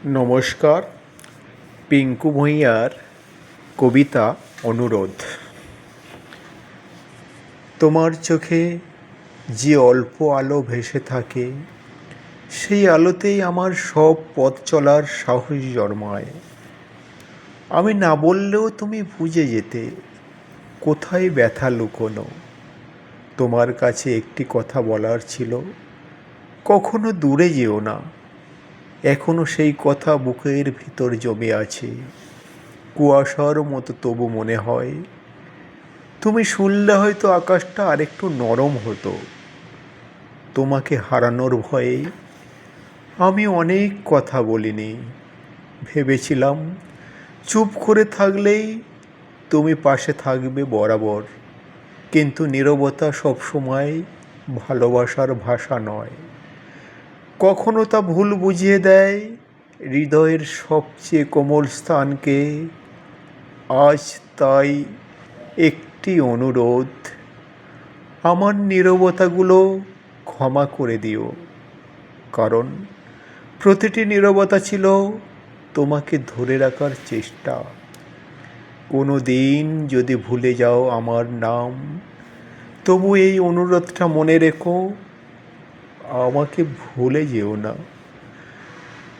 নমস্কার। পিঙ্কু ভূঁইয়ার কবিতা অনুরোধ। তোমার চোখে যে অল্প আলো ভেসে থাকে, সেই আলোতেই আমার সব পথ চলার সাহস জন্মায়। আমি না বললেও তুমি বুঝে যেতে কোথায় ব্যথা লুকোনো। তোমার কাছে একটি কথা বলার ছিল, কখনো দূরে যেও না। এখনো সেই কথা বুকের ভিতর জমে আছে, কুয়াশার মতো। তবু মনে হয় তুমি শুনলে হয়তো আকাশটা আরেকটু নরম হতো। তোমাকে হারানোর ভয়ে আমি অনেক কথা বলিনি। ভেবেছিলাম চুপ করে থাকলেই তুমি পাশে থাকবে বরাবর। কিন্তু নীরবতা সবসময় ভালোবাসার ভাষা নয়। কখনো তা ভুল বুঝিয়ে দেয় হৃদয়ের সবচেয়ে কোমল স্থানকে। আজ তাই একটি অনুরোধ, আমার নীরবতাগুলো ক্ষমা করে দিও। কারণ প্রতিটি নীরবতা ছিল তোমাকে ধরে রাখার চেষ্টা। কোনো দিন যদি ভুলে যাও আমার নাম, তবু এই অনুরোধটা মনে রেখো, আমাকে ভুলে যেও না।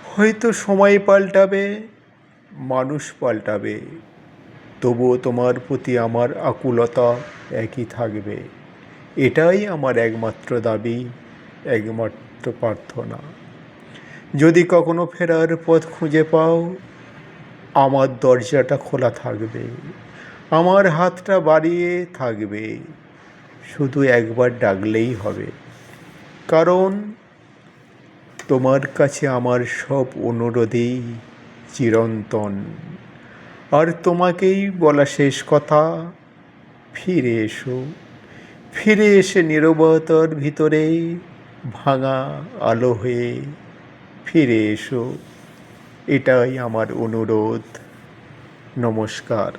হয়তো সময় পাল্টাবে, মানুষ পাল্টাবে, তবুও তোমার প্রতি আমার আকুলতা একই থাকবে। এটাই আমার একমাত্র দাবি, একমাত্র প্রার্থনা। যদি কখনো ফেরার পথ খুঁজে পাও, আমার দরজাটা খোলা থাকবে, আমার হাতটা বাড়িয়ে থাকবে। শুধু একবার ডাকলেই হবে। কারণ তোমার কাছে আমার সব অনুরোধই চিরন্তন। আর তোমাকেই বলা শেষ কথা, ফিরে এসো। ফিরে এসে নীরবতার ভিতরে ভাঙা আলো হয়ে ফিরে এসো। এটাই আমার অনুরোধ। নমস্কার।